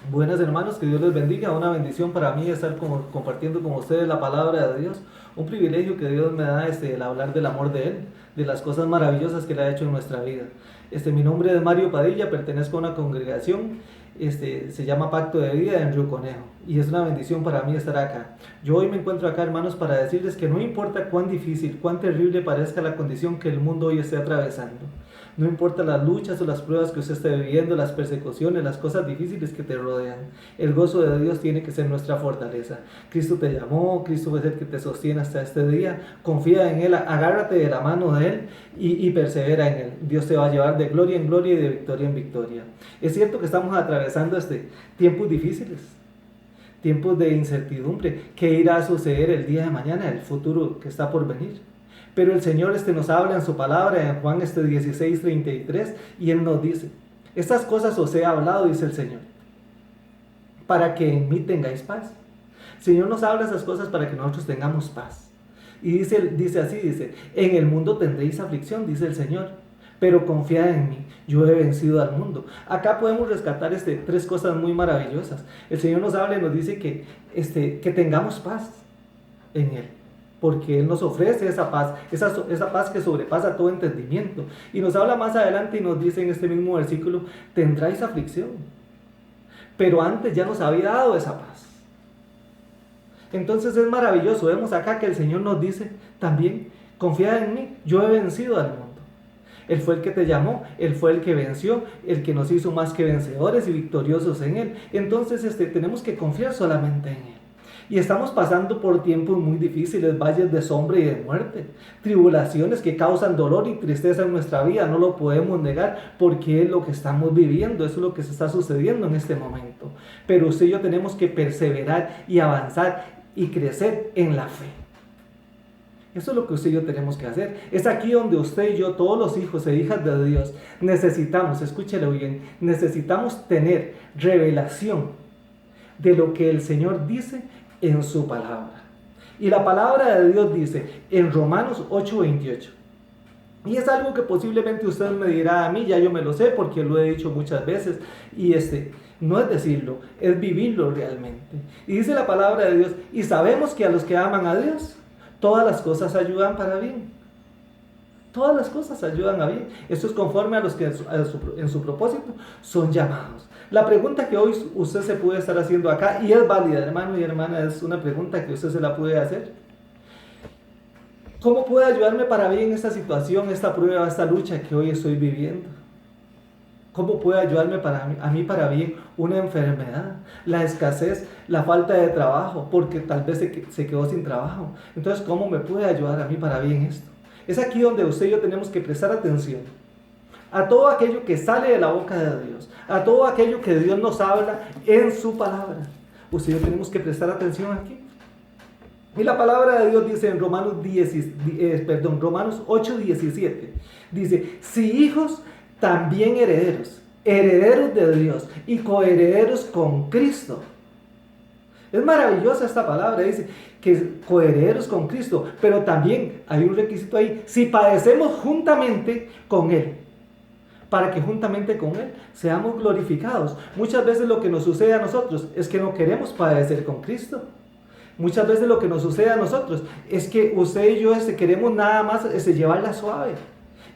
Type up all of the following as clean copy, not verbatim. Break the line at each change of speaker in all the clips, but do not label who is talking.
Buenas hermanos, que Dios les bendiga. Una bendición para mí estar compartiendo con ustedes la palabra de Dios. Un privilegio que Dios me da el hablar del amor de Él, de las cosas maravillosas que Él ha hecho en nuestra vida. Mi nombre es Mario Padilla, pertenezco a una congregación, se llama Pacto de Vida en Río Conejo. Y es una bendición para mí estar acá. Yo hoy me encuentro acá, hermanos, para decirles que no importa cuán difícil, cuán terrible parezca la condición que el mundo hoy esté atravesando. No importa las luchas o las pruebas que usted esté viviendo, las persecuciones, las cosas difíciles que te rodean. El gozo de Dios tiene que ser nuestra fortaleza. Cristo te llamó, Cristo es el que te sostiene hasta este día. Confía en Él, agárrate de la mano de Él y persevera en Él. Dios te va a llevar de gloria en gloria y de victoria en victoria. Es cierto que estamos atravesando tiempos difíciles, tiempos de incertidumbre. ¿Qué irá a suceder el día de mañana, el futuro que está por venir? Pero el Señor nos habla en su palabra, en Juan 16:33, y Él nos dice: estas cosas os he hablado, dice el Señor, para que en mí tengáis paz. El Señor nos habla esas cosas para que nosotros tengamos paz. Y dice así, en el mundo tendréis aflicción, dice el Señor, pero confiad en mí, yo he vencido al mundo. Acá podemos rescatar tres cosas muy maravillosas. El Señor nos habla y nos dice que tengamos paz en Él, porque Él nos ofrece esa paz, esa paz que sobrepasa todo entendimiento. Y nos habla más adelante y nos dice en este mismo versículo: tendráis aflicción, pero antes ya nos había dado esa paz. Entonces es maravilloso. Vemos acá que el Señor nos dice también: confía en mí, yo he vencido al mundo. Él fue el que te llamó, Él fue el que venció, el que nos hizo más que vencedores y victoriosos en Él. Entonces tenemos que confiar solamente en Él. Y estamos pasando por tiempos muy difíciles, valles de sombra y de muerte, tribulaciones que causan dolor y tristeza en nuestra vida. No lo podemos negar, porque es lo que estamos viviendo, eso es lo que se está sucediendo en este momento. Pero usted y yo tenemos que perseverar y avanzar y crecer en la fe. Eso es lo que usted y yo tenemos que hacer. Es aquí donde usted y yo, todos los hijos e hijas de Dios, necesitamos, escúchelo bien, necesitamos tener revelación de lo que el Señor dice en su palabra. Y la palabra de Dios dice en Romanos 8:28. Y es algo que posiblemente usted me dirá: a mí ya yo me lo sé porque lo he dicho muchas veces. Y no es decirlo, es vivirlo realmente. Y dice la palabra de Dios: y sabemos que a los que aman a Dios, todas las cosas ayudan para bien. Todas las cosas ayudan a bien. Esto es conforme a los que en su propósito son llamados. La pregunta que hoy usted se puede estar haciendo acá, y es válida, hermano y hermana, es una pregunta que usted se la puede hacer: ¿cómo puede ayudarme para bien esta situación, esta prueba, esta lucha que hoy estoy viviendo? ¿Cómo puede ayudarme a mí para bien una enfermedad, la escasez, la falta de trabajo, porque tal vez se quedó sin trabajo? Entonces, ¿cómo me puede ayudar a mí para bien esto? Es aquí donde usted y yo tenemos que prestar atención a todo aquello que sale de la boca de Dios, a todo aquello que Dios nos habla en su palabra. Usted y yo tenemos que prestar atención aquí. Y la palabra de Dios dice en Romanos 8:17, dice: si hijos, también herederos, herederos de Dios y coherederos con Cristo. Es maravillosa esta palabra, dice que coherederos con Cristo, pero también hay un requisito ahí: si padecemos juntamente con Él, para que juntamente con Él seamos glorificados. Muchas veces lo que nos sucede a nosotros es que no queremos padecer con Cristo. Muchas veces lo que nos sucede a nosotros es que usted y yo queremos nada más llevarla suave.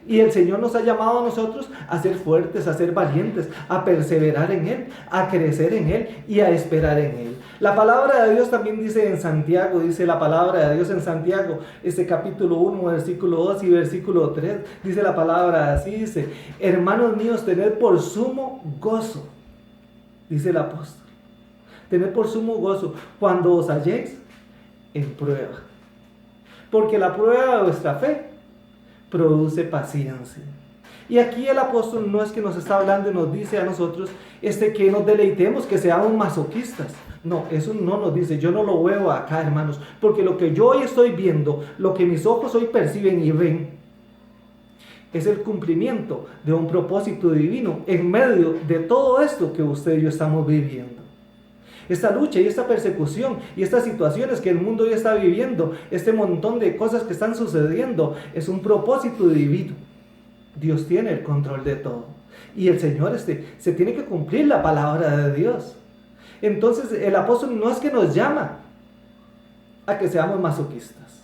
Y el Señor nos ha llamado a nosotros a ser fuertes, a ser valientes, a perseverar en Él, a crecer en Él y a esperar en Él. La palabra de Dios también dice en Santiago, dice la palabra de Dios en Santiago, capítulo 1, versículo 2 y versículo 3, dice la palabra así, dice: hermanos míos, tened por sumo gozo, dice el apóstol, tened por sumo gozo cuando os halléis en prueba, porque la prueba de vuestra fe produce paciencia. Y aquí el apóstol no es que nos está hablando y nos dice a nosotros que nos deleitemos, que seamos masoquistas. No, eso no nos dice. Yo no lo veo acá, hermanos, porque lo que yo hoy estoy viendo, lo que mis ojos hoy perciben y ven, es el cumplimiento de un propósito divino en medio de todo esto que usted y yo estamos viviendo. Esta lucha y esta persecución y estas situaciones que el mundo hoy está viviendo, este montón de cosas que están sucediendo, es un propósito divino. Dios tiene el control de todo. Y el Señor se tiene que cumplir la palabra de Dios. Entonces el apóstol no es que nos llama a que seamos masoquistas,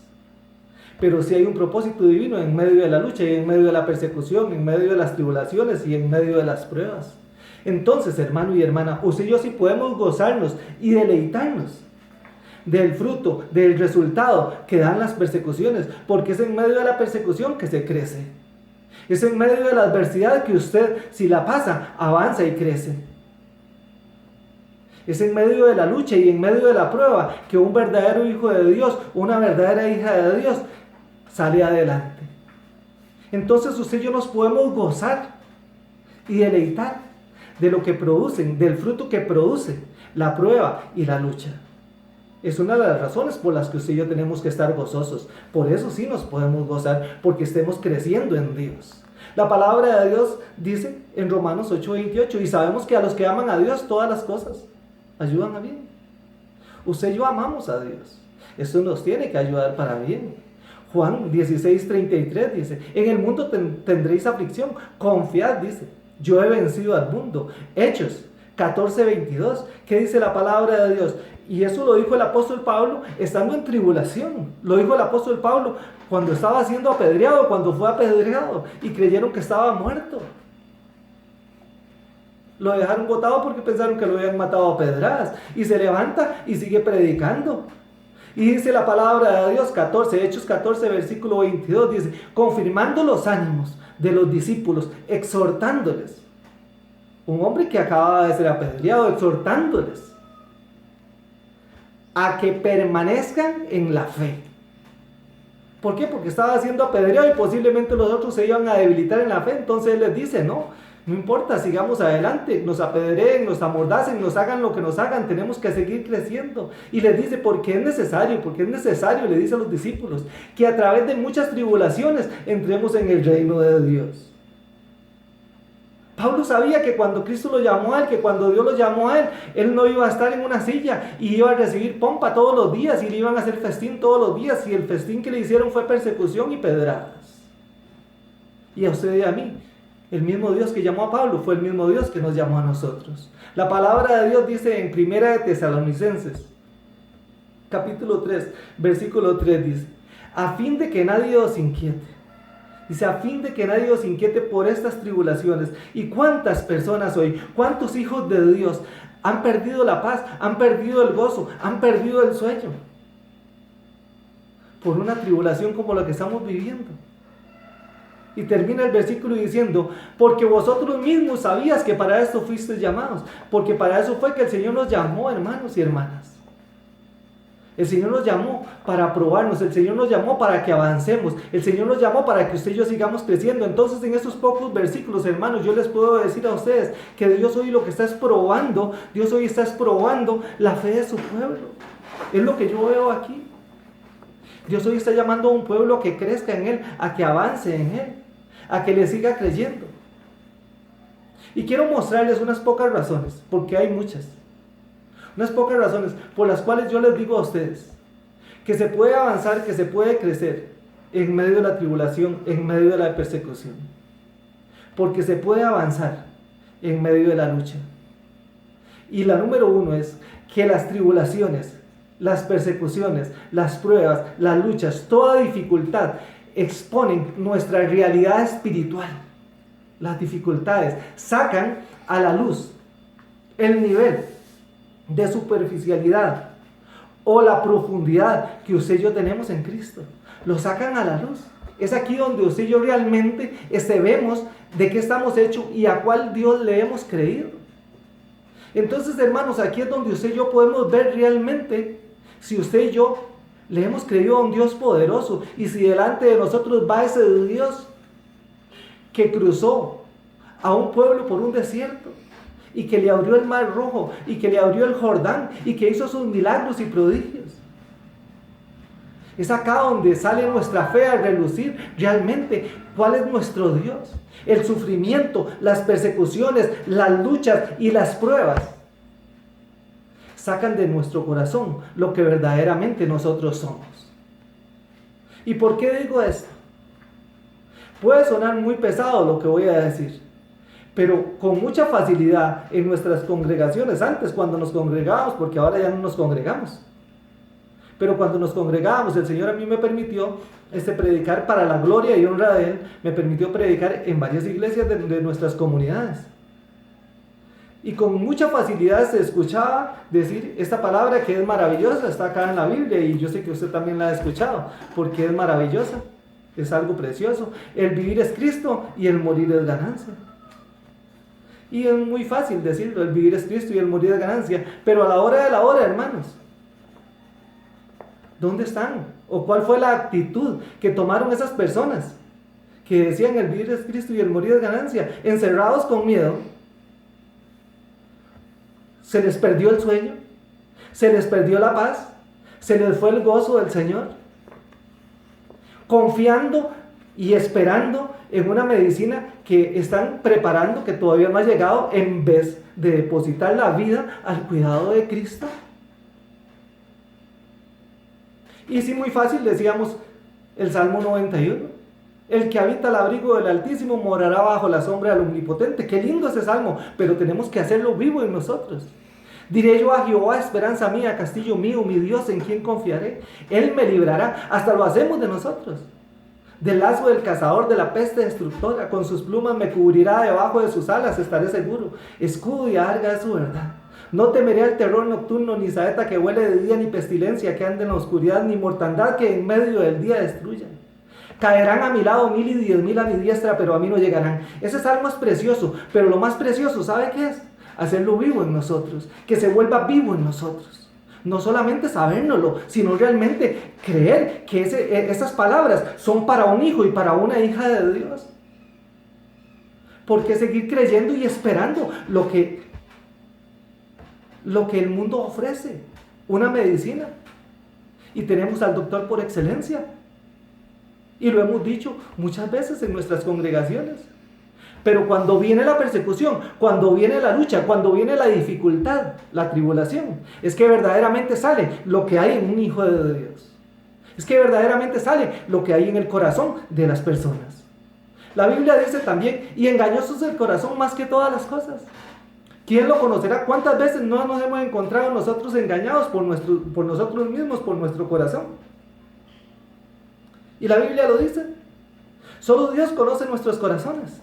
pero sí hay un propósito divino en medio de la lucha y en medio de la persecución, en medio de las tribulaciones y en medio de las pruebas. Entonces, hermano y hermana, usted y yo sí podemos gozarnos y deleitarnos del fruto, del resultado que dan las persecuciones, porque es en medio de la persecución que se crece. Es en medio de la adversidad que usted, si la pasa, avanza y crece. Es en medio de la lucha y en medio de la prueba que un verdadero hijo de Dios, una verdadera hija de Dios, sale adelante. Entonces usted y yo nos podemos gozar y deleitar de lo que producen, del fruto que produce la prueba y la lucha. Es una de las razones por las que usted y yo tenemos que estar gozosos. Por eso sí nos podemos gozar, porque estemos creciendo en Dios. La palabra de Dios dice en Romanos 8:28, y sabemos que a los que aman a Dios todas las cosas ayudan a bien. Usted y yo amamos a Dios. Eso nos tiene que ayudar para bien. Juan 16:33 dice, en el mundo tendréis aflicción, confiad, dice, yo he vencido al mundo. Hechos 14:22, ¿qué dice la palabra de Dios? Y eso lo dijo el apóstol Pablo estando en tribulación. Lo dijo el apóstol Pablo cuando estaba siendo apedreado, cuando fue apedreado y creyeron que estaba muerto. Lo dejaron botado porque pensaron que lo habían matado a pedradas. Y se levanta y sigue predicando. Y dice la palabra de Dios, Hechos 14, versículo 22, dice, confirmando los ánimos de los discípulos, exhortándoles. Un hombre que acababa de ser apedreado, exhortándoles a que permanezcan en la fe. ¿Por qué? Porque estaba siendo apedreado y posiblemente los otros se iban a debilitar en la fe. Entonces él les dice, no importa, sigamos adelante, nos apedreen, nos amordacen, nos hagan lo que nos hagan, tenemos que seguir creciendo. Y les dice, porque es necesario, le dice a los discípulos, que a través de muchas tribulaciones entremos en el reino de Dios. Pablo sabía que cuando Cristo lo llamó a él, que cuando Dios lo llamó a él, él no iba a estar en una silla y iba a recibir pompa todos los días y le iban a hacer festín todos los días, y el festín que le hicieron fue persecución y pedradas. Y a usted y a mí, el mismo Dios que llamó a Pablo fue el mismo Dios que nos llamó a nosotros. La palabra de Dios dice en 1 de Tesalonicenses, capítulo 3, versículo 3, dice, a fin de que nadie os inquiete. Dice, a fin de que nadie os inquiete por estas tribulaciones. ¿Y cuántas personas hoy, cuántos hijos de Dios han perdido la paz, han perdido el gozo, han perdido el sueño? Por una tribulación como la que estamos viviendo. Y termina el versículo diciendo, porque vosotros mismos sabías que para esto fuisteis llamados. Porque para eso fue que el Señor nos llamó, hermanos y hermanas. El Señor nos llamó para probarnos, el Señor nos llamó para que avancemos, el Señor nos llamó para que usted y yo sigamos creciendo. Entonces en estos pocos versículos, hermanos, yo les puedo decir a ustedes que Dios hoy lo que está es probando, Dios hoy está probando la fe de su pueblo. Es lo que yo veo aquí. Dios hoy está llamando a un pueblo a que crezca en Él, a que avance en Él, a que le siga creyendo. Y quiero mostrarles unas pocas razones, porque hay muchas. Unas pocas razones por las cuales yo les digo a ustedes que se puede avanzar, que se puede crecer en medio de la tribulación, en medio de la persecución. Porque se puede avanzar en medio de la lucha. Y la número uno es que las tribulaciones, las persecuciones, las pruebas, las luchas, toda dificultad exponen nuestra realidad espiritual. Las dificultades sacan a la luz el nivel de superficialidad o la profundidad que usted y yo tenemos en Cristo. Lo sacan a la luz. Es aquí donde usted y yo realmente vemos de qué estamos hechos y a cuál Dios le hemos creído. Entonces, hermanos, aquí es donde usted y yo podemos ver realmente si usted y yo le hemos creído a un Dios poderoso, y si delante de nosotros va ese Dios que cruzó a un pueblo por un desierto, y que le abrió el mar rojo, y que le abrió el Jordán, y que hizo sus milagros y prodigios. Es acá donde sale nuestra fe a relucir realmente cuál es nuestro Dios. El sufrimiento, las persecuciones, las luchas y las pruebas sacan de nuestro corazón lo que verdaderamente nosotros somos. ¿Y por qué digo esto? Puede sonar muy pesado lo que voy a decir, pero con mucha facilidad en nuestras congregaciones, antes cuando nos congregábamos, porque ahora ya no nos congregamos, pero cuando nos congregábamos, el Señor a mí me permitió predicar para la gloria y honra de Él, me permitió predicar en varias iglesias de nuestras comunidades. Y con mucha facilidad se escuchaba decir esta palabra que es maravillosa, está acá en la Biblia, y yo sé que usted también la ha escuchado, porque es maravillosa, es algo precioso. El vivir es Cristo y el morir es ganancia. Y es muy fácil decirlo, el vivir es Cristo y el morir es ganancia, pero a la hora de la hora, hermanos, ¿dónde están? ¿O cuál fue la actitud que tomaron esas personas que decían el vivir es Cristo y el morir es ganancia? Encerrados con miedo, se les perdió el sueño, se les perdió la paz, se les fue el gozo del Señor, confiando y esperando en una medicina que están preparando, que todavía no ha llegado, en vez de depositar la vida al cuidado de Cristo. Y sí, muy fácil decíamos el Salmo 91, el que habita al abrigo del Altísimo morará bajo la sombra del Omnipotente. Qué lindo ese salmo, pero tenemos que hacerlo vivo en nosotros. Diré yo a Jehová, esperanza mía, castillo mío, mi Dios, en quien confiaré. Él me librará. Hasta lo hacemos de nosotros. Del lazo del cazador, de la peste destructora, con sus plumas me cubrirá, debajo de sus alas estaré seguro. Escudo y adarga es su verdad. No temeré al terror nocturno, ni saeta que huele de día, ni pestilencia que ande en la oscuridad, ni mortandad que en medio del día destruya. Caerán a mi lado 1000 y 10,000 a mi diestra, pero a mí no llegarán. Ese salmo es precioso, pero lo más precioso, ¿sabe qué es? Hacerlo vivo en nosotros, que se vuelva vivo en nosotros. No solamente sabérnoslo, sino realmente creer que esas palabras son para un hijo y para una hija de Dios. ¿Por qué seguir creyendo y esperando lo que el mundo ofrece? Una medicina. Y tenemos al doctor por excelencia. Y lo hemos dicho muchas veces en nuestras congregaciones. Pero cuando viene la persecución, cuando viene la lucha, cuando viene la dificultad, la tribulación, es que verdaderamente sale lo que hay en un hijo de Dios. Es que verdaderamente sale lo que hay en el corazón de las personas. La Biblia dice también, y engañoso es el corazón más que todas las cosas. ¿Quién lo conocerá? ¿Cuántas veces no nos hemos encontrado nosotros engañados por nosotros mismos, por nuestro corazón? Y la Biblia lo dice. Solo Dios conoce nuestros corazones.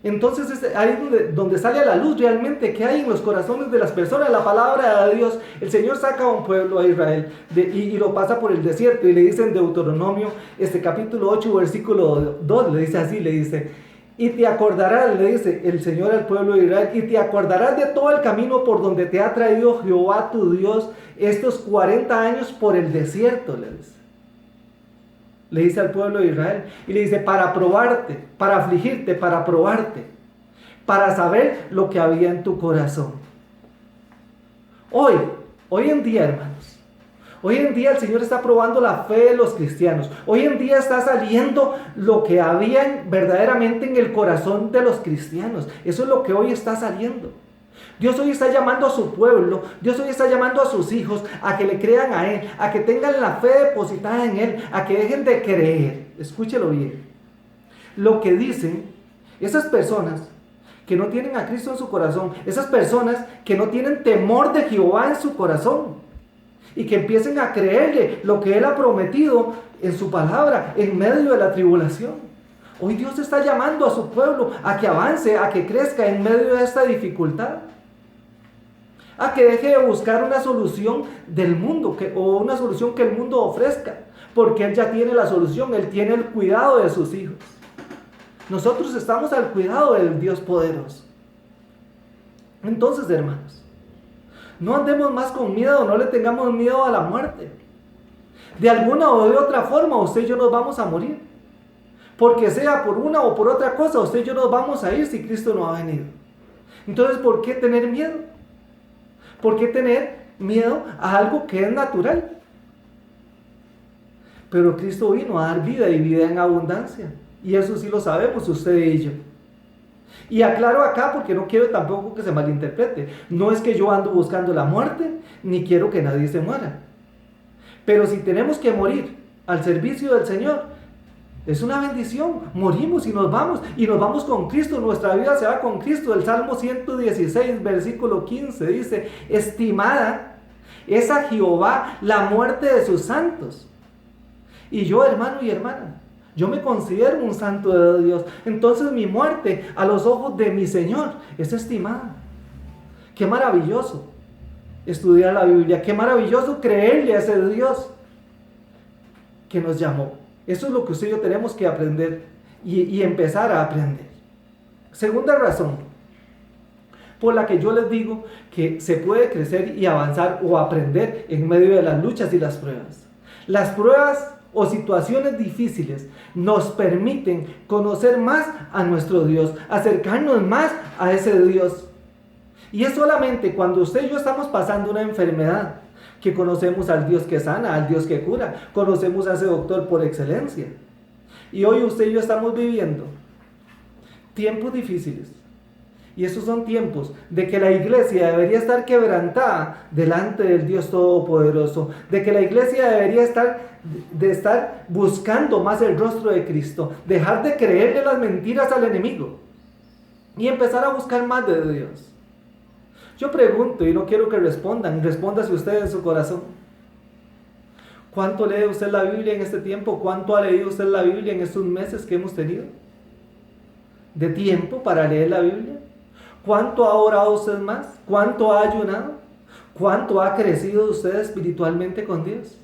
Entonces es ahí donde sale a la luz realmente qué hay en los corazones de las personas. La palabra de Dios, el Señor saca a un pueblo, a Israel, y lo pasa por el desierto, y le dice en Deuteronomio, capítulo 8, versículo 2, le dice así, le dice, y te acordarás, le dice el Señor al pueblo de Israel, y te acordarás de todo el camino por donde te ha traído Jehová tu Dios estos 40 años por el desierto, le dice. Le dice al pueblo de Israel, y le dice, para probarte, para afligirte, para probarte, para saber lo que había en tu corazón. Hoy en día, hermanos, hoy en día el Señor está probando la fe de los cristianos. Hoy en día está saliendo lo que había verdaderamente en el corazón de los cristianos. Eso es lo que hoy está saliendo. Dios hoy está llamando a su pueblo, Dios hoy está llamando a sus hijos a que le crean a Él, a que tengan la fe depositada en Él, a que dejen de creer. Escúchelo bien. Lo que dicen esas personas que no tienen a Cristo en su corazón, esas personas que no tienen temor de Jehová en su corazón y que empiecen a creerle lo que Él ha prometido en su palabra en medio de la tribulación. Hoy Dios está llamando a su pueblo a que avance, a que crezca en medio de esta dificultad. A que deje de buscar una solución del mundo o una solución que el mundo ofrezca, porque Él ya tiene la solución, Él tiene el cuidado de sus hijos. Nosotros estamos al cuidado del Dios poderoso. Entonces, hermanos, no andemos más con miedo, no le tengamos miedo a la muerte. De alguna o de otra forma, usted y yo nos vamos a morir. Porque sea por una o por otra cosa, usted y yo nos vamos a ir si Cristo no ha venido. Entonces, ¿por qué tener miedo? ¿Por qué tener miedo a algo que es natural? Pero Cristo vino a dar vida y vida en abundancia. Y eso sí lo sabemos usted y yo. Y aclaro acá porque no quiero tampoco que se malinterprete. No es que yo ando buscando la muerte, ni quiero que nadie se muera. Pero si tenemos que morir al servicio del Señor, Es una bendición. Morimos y nos vamos con Cristo. Nuestra vida se va con Cristo. El Salmo 116, versículo 15 dice: estimada es a Jehová la muerte de sus santos. Y yo, hermano y hermana, yo me considero un santo de Dios. Entonces mi muerte a los ojos de mi Señor es estimada. Qué maravilloso estudiar la Biblia. Qué maravilloso creerle a ese Dios que nos llamó. Eso es lo que usted y yo tenemos que aprender y empezar a aprender. Segunda razón por la que yo les digo que se puede crecer y avanzar o aprender en medio de las luchas y las pruebas. Las pruebas o situaciones difíciles nos permiten conocer más a nuestro Dios, acercarnos más a ese Dios. Y es solamente cuando usted y yo estamos pasando una enfermedad que conocemos al Dios que sana, al Dios que cura, conocemos a ese doctor por excelencia. Y hoy usted y yo estamos viviendo tiempos difíciles. Y esos son tiempos de que la iglesia debería estar quebrantada delante del Dios Todopoderoso, de que la iglesia debería estar buscando más el rostro de Cristo, dejar de creerle las mentiras al enemigo y empezar a buscar más de Dios. Yo pregunto, y no quiero que respóndase usted en su corazón: ¿cuánto lee usted la Biblia en este tiempo? ¿Cuánto ha leído usted la Biblia en estos meses que hemos tenido de tiempo para leer la Biblia? ¿Cuánto ha orado usted más? ¿Cuánto ha ayunado? ¿Cuánto ha crecido usted espiritualmente con Dios?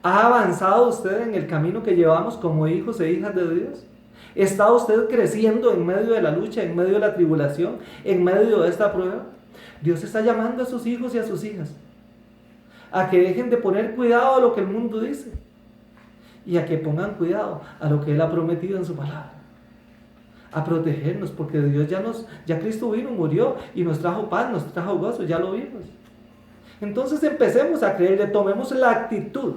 ¿Ha avanzado usted en el camino que llevamos como hijos e hijas de Dios? ¿Está usted creciendo en medio de la lucha, en medio de la tribulación, en medio de esta prueba? Dios está llamando a sus hijos y a sus hijas a que dejen de poner cuidado a lo que el mundo dice y a que pongan cuidado a lo que Él ha prometido en su palabra, a protegernos, porque Dios ya Cristo vino, murió y nos trajo paz, nos trajo gozo, ya lo vimos. Entonces empecemos a creerle, tomemos la actitud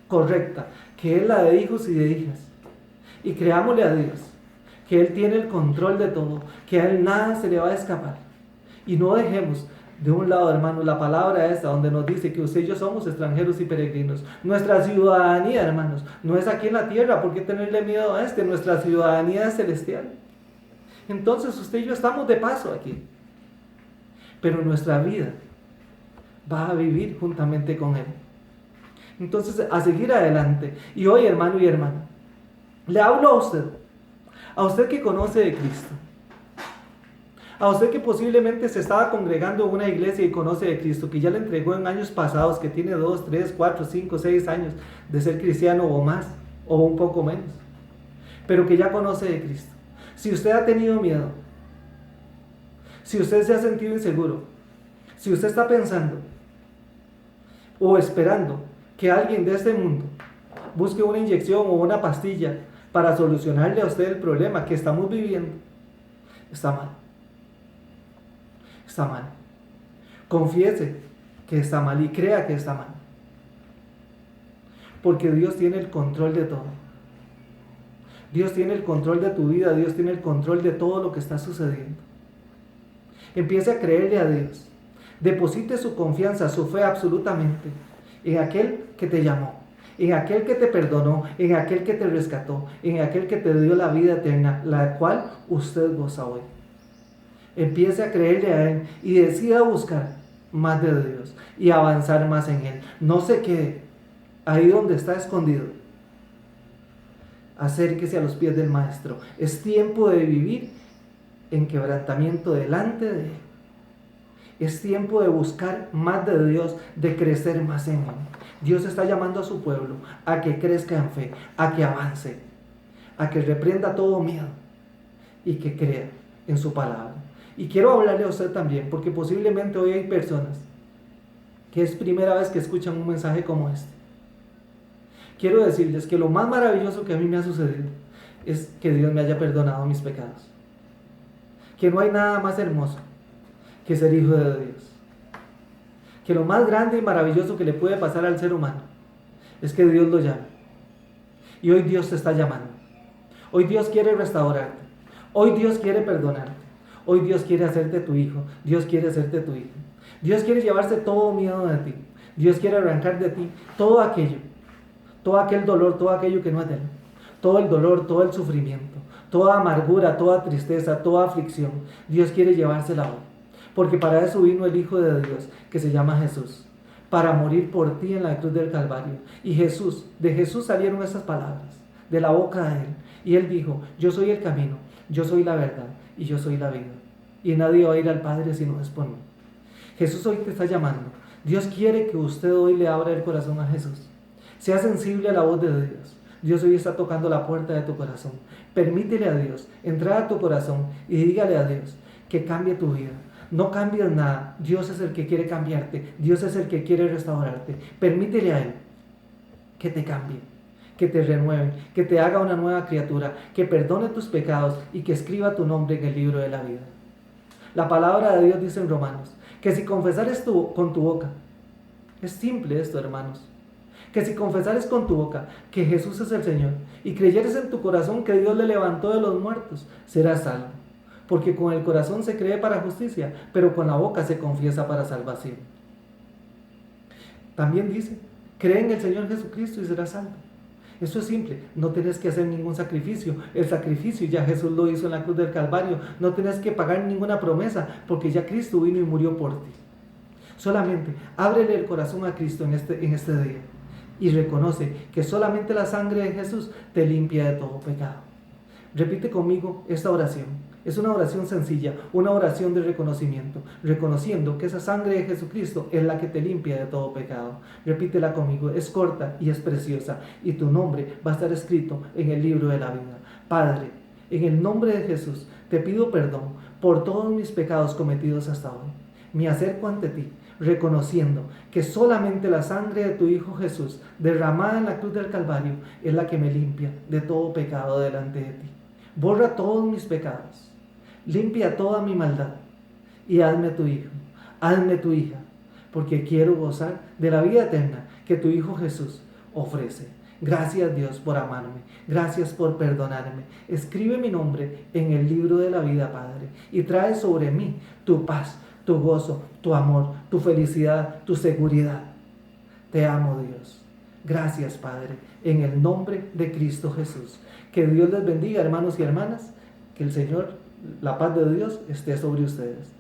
correcta, que es la de hijos y de hijas, y creámosle a Dios que Él tiene el control de todo, que a Él nada se le va a escapar. Y no dejemos de un lado, hermanos, la palabra esta donde nos dice que usted y yo somos extranjeros y peregrinos. Nuestra ciudadanía, hermanos, no es aquí en la tierra. ¿Por qué tenerle miedo a este? Nuestra ciudadanía es celestial. Entonces usted y yo estamos de paso aquí, pero nuestra vida va a vivir juntamente con Él. Entonces, a seguir adelante. Y hoy, hermano y hermana, le hablo a usted que conoce de Cristo, a usted que posiblemente se estaba congregando en una iglesia y conoce de Cristo, que ya le entregó en años pasados, que tiene 2, 3, 4, 5, 6 años de ser cristiano o más, o un poco menos, pero que ya conoce de Cristo. Si usted ha tenido miedo, si usted se ha sentido inseguro, si usted está pensando o esperando que alguien de este mundo busque una inyección o una pastilla para solucionarle a usted el problema que estamos viviendo, está mal. Está mal. Confiese que está mal y crea que está mal. Porque Dios tiene el control de todo. Dios tiene el control de tu vida. Dios tiene el control de todo lo que está sucediendo. Empiece a creerle a Dios. Deposite su confianza, su fe absolutamente en aquel que te llamó, en aquel que te perdonó, en aquel que te rescató, en aquel que te dio la vida eterna, la cual usted goza hoy. Empiece a creerle a Él y decida buscar más de Dios y avanzar más en Él. No se quede ahí donde está escondido. Acérquese a los pies del Maestro. Es tiempo de vivir en quebrantamiento delante de Él. Es tiempo de buscar más de Dios, de crecer más en Él. Dios está llamando a su pueblo a que crezca en fe, a que avance, a que reprenda todo miedo y que crea en su palabra. Y quiero hablarle a usted también, porque posiblemente hoy hay personas que es primera vez que escuchan un mensaje como este. Quiero decirles que lo más maravilloso que a mí me ha sucedido es que Dios me haya perdonado mis pecados. Que no hay nada más hermoso que ser hijo de Dios. Que lo más grande y maravilloso que le puede pasar al ser humano es que Dios lo llame. Y hoy Dios te está llamando. Hoy Dios quiere restaurarte. Hoy Dios quiere perdonarte. Hoy Dios quiere hacerte tu hijo. Dios quiere hacerte tu hija. Dios quiere llevarse todo miedo de ti. Dios quiere arrancar de ti todo aquello, todo aquel dolor, todo aquello que no es de Él. todo el dolor, todo el sufrimiento, toda amargura, toda tristeza, toda aflicción, Dios quiere llevársela hoy. Porque para eso vino el Hijo de Dios, que se llama Jesús, para morir por ti en la cruz del Calvario. Y de Jesús salieron esas palabras, de la boca de Él. Y Él dijo, yo soy el camino, yo soy la verdad y yo soy la vida. Y nadie va a ir al Padre si no es por mí. Jesús hoy te está llamando. Dios quiere que usted hoy le abra el corazón a Jesús. Sea sensible a la voz de Dios. Dios hoy está tocando la puerta de tu corazón. Permítele a Dios entrar a tu corazón y dígale a Dios que cambie tu vida. No cambies nada. Dios es el que quiere cambiarte. Dios es el que quiere restaurarte. Permítele a Él que te cambie, que te renueve, que te haga una nueva criatura, que perdone tus pecados y que escriba tu nombre en el libro de la vida. La palabra de Dios dice en Romanos que si confesares con tu boca, es simple esto, hermanos, que si confesares con tu boca que Jesús es el Señor y creyeres en tu corazón que Dios le levantó de los muertos, serás salvo. Porque con el corazón se cree para justicia, pero con la boca se confiesa para salvación. También dice, cree en el Señor Jesucristo y serás salvo. Eso es simple, no tienes que hacer ningún sacrificio. El sacrificio ya Jesús lo hizo en la cruz del Calvario. No tienes que pagar ninguna promesa, porque ya Cristo vino y murió por ti. Solamente ábrele el corazón a Cristo en este día y reconoce que solamente la sangre de Jesús te limpia de todo pecado. Repite conmigo esta oración. Es una oración sencilla, una oración de reconocimiento, reconociendo que esa sangre de Jesucristo es la que te limpia de todo pecado. Repítela conmigo, es corta y es preciosa, y tu nombre va a estar escrito en el libro de la vida. Padre, en el nombre de Jesús, te pido perdón por todos mis pecados cometidos hasta hoy. Me acerco ante ti, reconociendo que solamente la sangre de tu Hijo Jesús, derramada en la cruz del Calvario, es la que me limpia de todo pecado delante de ti. Borra todos mis pecados, limpia toda mi maldad y hazme tu hijo, hazme tu hija, porque quiero gozar de la vida eterna que tu Hijo Jesús ofrece. Gracias, Dios, por amarme, gracias por perdonarme. Escribe mi nombre en el libro de la vida, Padre, y trae sobre mí tu paz, tu gozo, tu amor, tu felicidad, tu seguridad. Te amo, Dios. Gracias, Padre, en el nombre de Cristo Jesús. Que Dios les bendiga, hermanos y hermanas. Que el Señor, la paz de Dios, esté sobre ustedes.